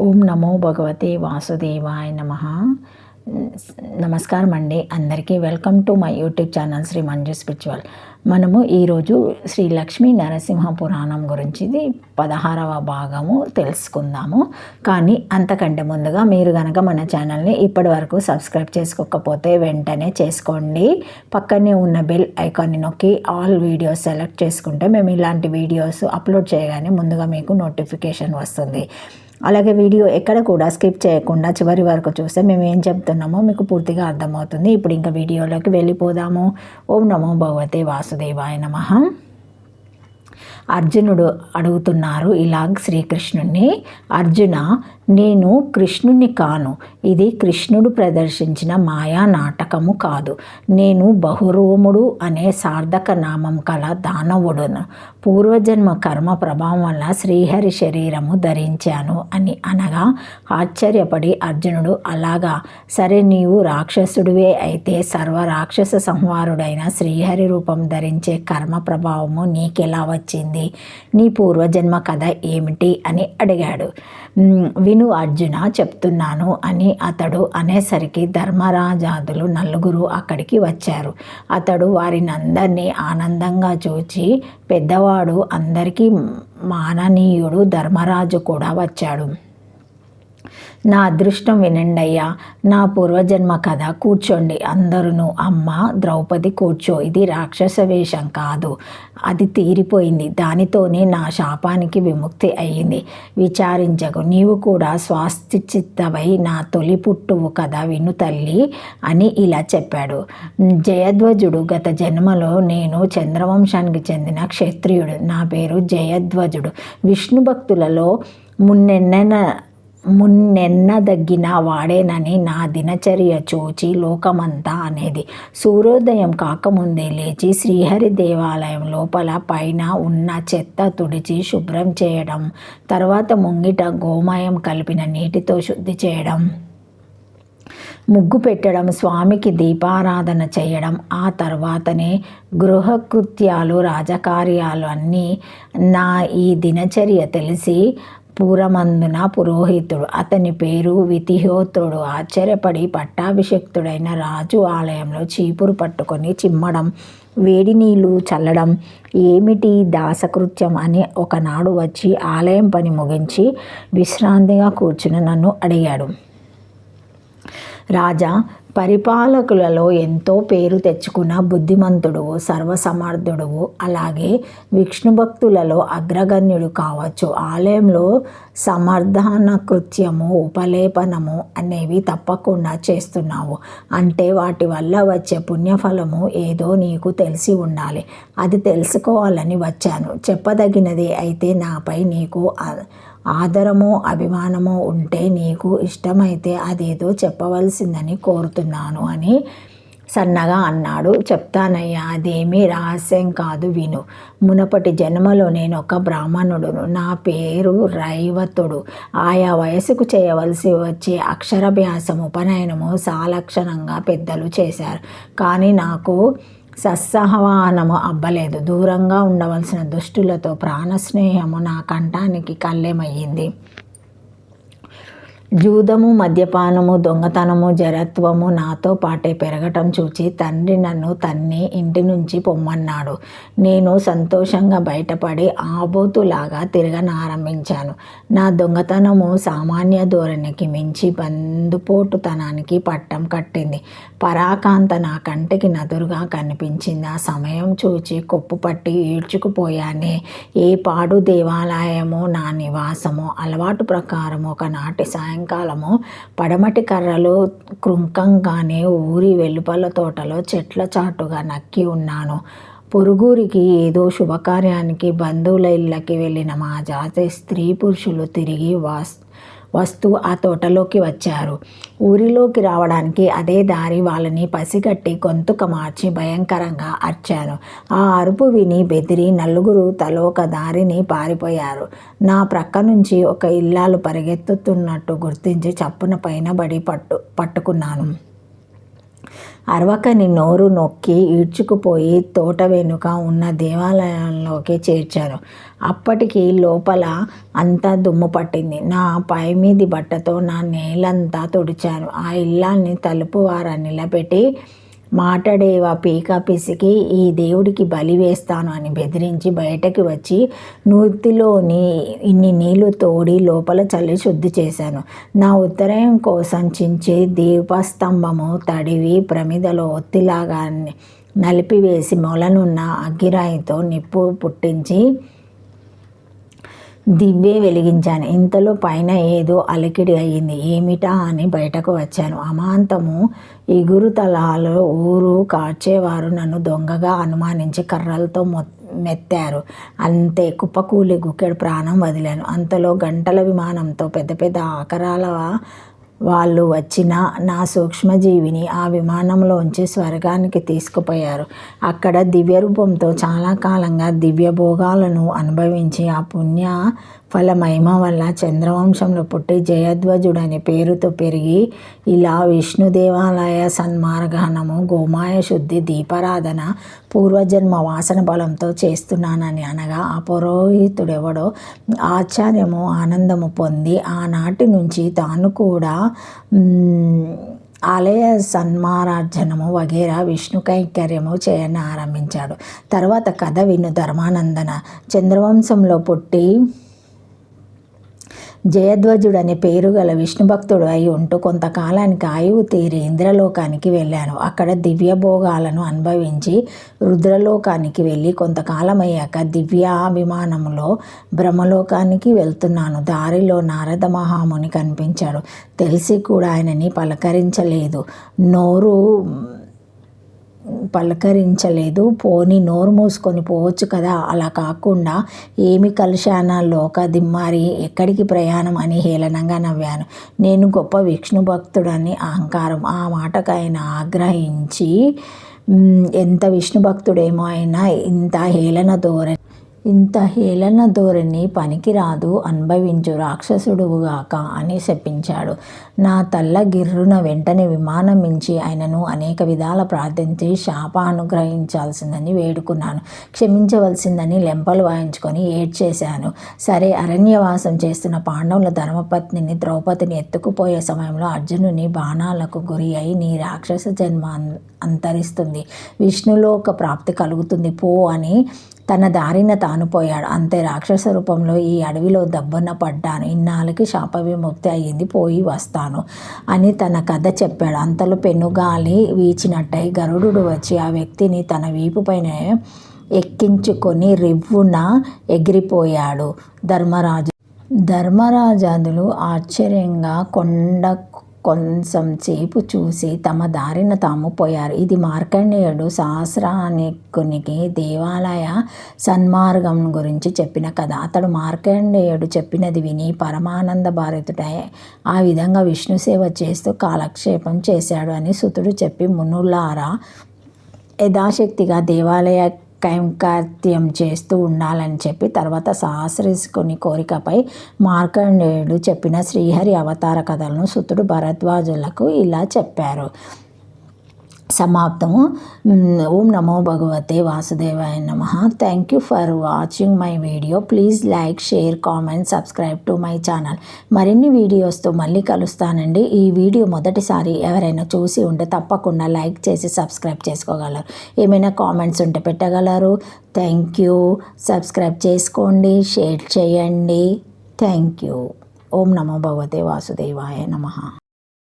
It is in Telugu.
ఓం నమో భగవతే వాసుదేవాయ నమః. నమస్కారం అండి అందరికీ. Welcome to my YouTube channel Shri Manju spiritual. మనము ఈరోజు శ్రీ లక్ష్మీ నరసింహ పురాణం గురించి 16వ భాగము తెలుసుకుందాము. కానీ అంతకంటే ముందుగా మీరు కనుక మన ఛానల్ని ఇప్పటి వరకు సబ్స్క్రైబ్ చేసుకోకపోతే వెంటనే చేసుకోండి. పక్కనే ఉన్న బెల్ ఐకాన్ని నొక్కి ఆల్ వీడియోస్ సెలెక్ట్ చేసుకుంటే మేము ఇలాంటి వీడియోస్ అప్లోడ్ చేయగానే ముందుగా మీకు నోటిఫికేషన్ వస్తుంది. అలాగే వీడియో ఎక్కడ కూడా స్కిప్ చేయకుండా చివరి వరకు చూస్తే మేము ఏం చెప్తున్నామో మీకు పూర్తిగా అర్థమవుతుంది. ఇప్పుడు ఇంకా వీడియోలోకి వెళ్ళిపోదాము. ఓం నమో భగవతే వాసుదేవాయ నమః. అర్జునుడు అడుగుతున్నారు ఇలా శ్రీకృష్ణుణ్ణి, అర్జున, నేను కృష్ణుణ్ణి కాను. ఇది కృష్ణుడు ప్రదర్శించిన మాయా నాటకము కాదు. నేను బహురోముడు అనే సార్థక నామం కల దానవుడును. పూర్వజన్మ కర్మ ప్రభావం వల్ల శ్రీహరి శరీరము ధరించాను అని అనగా ఆశ్చర్యపడి అర్జునుడు, అలాగా, సరే, నీవు రాక్షసుడివే అయితే సర్వ రాక్షస సంహారుడైన శ్రీహరి రూపం ధరించే కర్మ ప్రభావము నీకెలా వచ్చింది? నీ పూర్వజన్మ కథ ఏమిటి అని అడిగాడు. విను అర్జున, చెప్తున్నాను అని అతడు అనేసరికి ధర్మరాజాదులు నలుగురు అక్కడికి వచ్చారు. అతడు వారినందరినీ ఆనందంగా చూచి, పెద్దవాడు, అందరికీ మాననీయుడు ధర్మరాజు కూడా వచ్చాడు. నా అదృష్టం వినండయ్యా, నా పూర్వజన్మ కథ. కూర్చోండి అందరూ. అమ్మ ద్రౌపది, కూర్చో. ఇది రాక్షస వేషం కాదు, అది తీరిపోయింది. దానితోనే నా శాపానికి విముక్తి అయ్యింది. విచారించకు. నీవు కూడా స్వాస్థిచిత్తవై నా తొలి పుట్టువు కదా, విను తల్లి అని ఇలా చెప్పాడు. జయధ్వజుడు. గత జన్మలో నేను చంద్రవంశానికి చెందిన క్షత్రియుడు. నా పేరు జయధ్వజుడు. విష్ణు భక్తులలో మున్నెన్నదగిన వాడేనని నా దినచర్య చూచి లోకమంతా అనేది. సూర్యోదయం కాకముందే లేచి శ్రీహరి దేవాలయం లోపల పైన ఉన్న చెత్త తుడిచి శుభ్రం చేయడం, తర్వాత ముంగిట గోమయం కలిపిన నీటితో శుద్ధి చేయడం, ముగ్గు పెట్టడం, స్వామికి దీపారాధన చేయడం, ఆ తర్వాతనే గృహకృత్యాలు, రాజకార్యాలు అన్నీ. నా ఈ దినచర్య తెలిసి పూరమందున పురోహితుడు, అతని పేరు వితిహోత్రుడు, ఆశ్చర్యపడి పట్టాభిషిక్తుడైన రాజు ఆలయంలో చీపురు పట్టుకొని చిమ్మడం, వేడి నీళ్లు చల్లడం ఏమిటి దాసకృత్యం అని ఒకనాడు వచ్చి ఆలయం పని ముగించి విశ్రాంతిగా కూర్చుని నన్ను అడిగాడు. రాజా, పరిపాలకులలో ఎంతో పేరు తెచ్చుకున్న బుద్ధిమంతుడు, సర్వసమర్థుడు, అలాగే విష్ణు భక్తులలో అగ్రగణ్యుడు కావచ్చు. ఆలయంలో సమర్థన కృత్యము, ఉపలేపనము అనేవి తప్పకుండా చేస్తున్నావు అంటే వాటి వల్ల వచ్చే పుణ్యఫలము ఏదో నీకు తెలిసి ఉండాలి. అది తెలుసుకోవాలని వచ్చాను. చెప్పదగినది అయితే నాపై నీకు ఆదరమో అభిమానమో ఉంటే, నీకు ఇష్టమైతే అదేదో చెప్పవలసిందని కోరుతున్నాను అని సన్నగా అన్నాడు. చెప్తానయ్యా, అదేమీ రహస్యం కాదు, విను. మునపటి జన్మలో నేను ఒక బ్రాహ్మణుడును. నా పేరు రైవతుడు. ఆయా వయసుకు చేయవలసి వచ్చే అక్షరాభ్యాసం, ఉపనయనము సాలక్షణంగా పెద్దలు చేశారు. కానీ నాకు సత్సహవానము అబ్బలేదు. దూరంగా ఉండవలసిన దుష్టులతో ప్రాణస్నేహము నా కంఠానికి కళ్ళెమయ్యింది. జూదము, మద్యపానము, దొంగతనము, జరత్వము నాతో పాటే పెరగటం చూచి తండ్రి నన్ను తన్ని ఇంటి నుంచి పొమ్మన్నాడు. నేను సంతోషంగా బయటపడి ఆబోతులాగా తిరగనారంభించాను. నా దొంగతనము సామాన్య ధోరణికి మించి బందుపోటుతనానికి పట్టం కట్టింది. పరాకాంత నా కంటికి నదురుగా కనిపించింది. ఆ సమయం చూచి కొప్పుపట్టి ఈడ్చుకుపోయానే. ఏ పాడు దేవాలయమో నా నివాసమో. అలవాటు ప్రకారం ఒకనాటి సాయంకాలము పడమటి కర్రలు కృంకంగానే ఊరి వెలుపల తోటలో చెట్ల చాటుగా నక్కి ఉన్నాను. పొరుగురికి ఏదో శుభకార్యానికి బంధువుల ఇళ్ళకి వెళ్ళిన మా జాతి స్త్రీ పురుషులు తిరిగి వస్తూ ఆ తోటలోకి వచ్చారు. ఊరిలోకి రావడానికి అదే దారి. వాళ్ళని పసిగట్టి గొంతుక మార్చి భయంకరంగా అరిచాను. ఆ అరుపు విని బెదిరి నలుగురు తలోక దారిని పారిపోయారు. నా ప్రక్క నుంచి ఒక ఇల్లాలు పరిగెత్తుతున్నట్టు గుర్తించి చప్పున పైన బడి పట్టుకున్నాను. అరవకని నోరు నొక్కి ఈడ్చుకుపోయి తోట వెనుక ఉన్న దేవాలయంలోకి చేర్చారు. అప్పటికి లోపల అంతా దుమ్ము పట్టింది. నా పైమీది బట్టతో నా నేలంతా తుడిచాను. ఆ ఇల్లాన్ని తలుపు వార నిలబెట్టి, మాటడేవా పీక పిసికి ఈ దేవుడికి బలి వేస్తాను అని బెదిరించి బయటకి వచ్చి నూతిలోని ఇన్ని నీళ్లు తోడి లోపల చల్లి శుద్ధి చేశాను. నా ఉత్తరాయం కోసం చించి దీపస్తంభము తడివి ప్రమిదలో ఒత్తిలాగా నలిపివేసి మొలనున్న అగ్గిరాయితో నిప్పు పుట్టించి దివ్వె వెలిగించాను. ఇంతలో పైన ఏదో అలికిడి అయ్యింది. ఏమిటా అని బయటకు వచ్చాను. అమాంతము ఇగురుతలాలో ఊరు కార్చేవారు నన్ను దొంగగా అనుమానించి కర్రలతో మెత్తారు. అంతే, కుప్పకూలి గుక్కెడు ప్రాణం వదిలాను. అంతలో గంటల విమానంతో పెద్ద పెద్ద ఆకారాల వాళ్ళు వచ్చిన నా సూక్ష్మజీవిని ఆ విమానంలోంచి స్వర్గానికి తీసుకుపోయారు. అక్కడ దివ్యరూపంతో చాలా కాలంగా దివ్యభోగాలను అనుభవించి ఆ పుణ్య ఫలమహిమ వల్ల చంద్రవంశంలో పుట్టి జయధ్వజుడనే పేరుతో పెరిగి ఇలా విష్ణు దేవాలయ సన్మార్గణము, గోమాయ శుద్ధి, దీపారాధన పూర్వజన్మ వాసన బలంతో చేస్తున్నానని అనగా ఆ పురోహితుడెవడో ఆశ్చర్యము ఆనందము పొంది ఆనాటి నుంచి తాను కూడా ఆలయ సన్మారార్జనము వగేరా విష్ణు కైంకర్యము చేయని ఆరంభించాడు. తర్వాత కథ విను ధర్మానందన. చంద్రవంశంలో పుట్టి జయధ్వజుడనే పేరు గల విష్ణుభక్తుడు అయి ఉంటూ కొంతకాలానికి ఆయువు తీరి ఇంద్రలోకానికి వెళ్ళాను. అక్కడ దివ్యభోగాలను అనుభవించి రుద్రలోకానికి వెళ్ళి కొంతకాలం అయ్యాక దివ్యాభిమానంలో బ్రహ్మలోకానికి వెళ్తున్నాను. దారిలో నారద మహాముని కనిపించాడు. తెలిసి కూడా ఆయనని పలకరించలేదు. పోని నోరు మూసుకొని పోవచ్చు కదా. అలా కాకుండా ఏమి కలుషాన లోక దిమ్మారి, ఎక్కడికి ప్రయాణం అని హేళనంగా నవ్వాను. నేను గొప్ప విష్ణు భక్తుడని అహంకారం. ఆ మాటకు ఆయన ఆగ్రహించి, ఎంత విష్ణు భక్తుడేమో అయినా ఇంత హేళన ధోరణి పనికిరాదు, అనుభవించు రాక్షసుడుగాక అని శపించాడు. నా తల్ల గిర్రున వెంటనే విమానం మించి ఆయనను అనేక విధాల ప్రార్థించి శాపానుగ్రహించాల్సిందని వేడుకున్నాను. క్షమించవలసిందని లెంపలు వాయించుకొని ఏడ్చేశాను. సరే, అరణ్యవాసం చేస్తున్న పాండవుల ధర్మపత్నిని ద్రౌపదిని ఎత్తుకుపోయే సమయంలో అర్జునుని బాణాలకు గురి అయి నీ రాక్షస జన్మ అంతరిస్తుంది, విష్ణులోక ప్రాప్తి కలుగుతుంది పో అని తన దారిన తాను పోయాడు. అంతే, రాక్షస రూపంలో ఈ అడవిలో దబ్బున పడ్డాను. ఇన్నాళ్ళకి శాప విముక్తి అయ్యింది, పోయి వస్తాను అని తన కథ చెప్పాడు. అంతలో పెనుగాలి వీచినట్టయి గరుడు వచ్చి ఆ వ్యక్తిని తన వీపు పైన ఎక్కించుకొని రివ్వున ఎగిరిపోయాడు. ధర్మరాజాదులు ఆశ్చర్యంగా కొంచెంసేపు చూసి తమ దారిన తాము పోయారు. ఇది మార్కండేయుడు సహస్రానికునికి దేవాలయ సన్మార్గం గురించి చెప్పిన కథ. అతడు మార్కండేయుడు చెప్పినది విని పరమానంద భారితుడై ఆ విధంగా విష్ణు సేవ చేస్తూ కాలక్షేపం చేశాడు అని సుతుడు చెప్పి, మునులారా యథాశక్తిగా దేవాలయ కైంకర్యం చేస్తూ ఉండాలని చెప్పి తర్వాత సహస్రేశుని కోరికపై మార్కండేయుడు చెప్పిన శ్రీహరి అవతార కథలను సుతుడు భరద్వాజులకు ఇలా చెప్పారు. సమాప్తము. ఓం నమో భగవతే వాసుదేవాయ నమః. Thank you for watching my video. Please like, share, comment, subscribe to my channel. మరిన్ని వీడియోస్తో మళ్ళీ కలుస్తానండి. ఈ వీడియో మొదటిసారి ఎవరైనా చూసి ఉంటే తప్పకుండా లైక్ చేసి సబ్స్క్రైబ్ చేసుకోగలరు. ఏమైనా కామెంట్స్ ఉంటే పెట్టగలరు. Thank you. సబ్స్క్రైబ్ చేసుకోండి, షేర్ చేయండి. Thank you. ఓం నమో భగవతే వాసుదేవాయ నమః.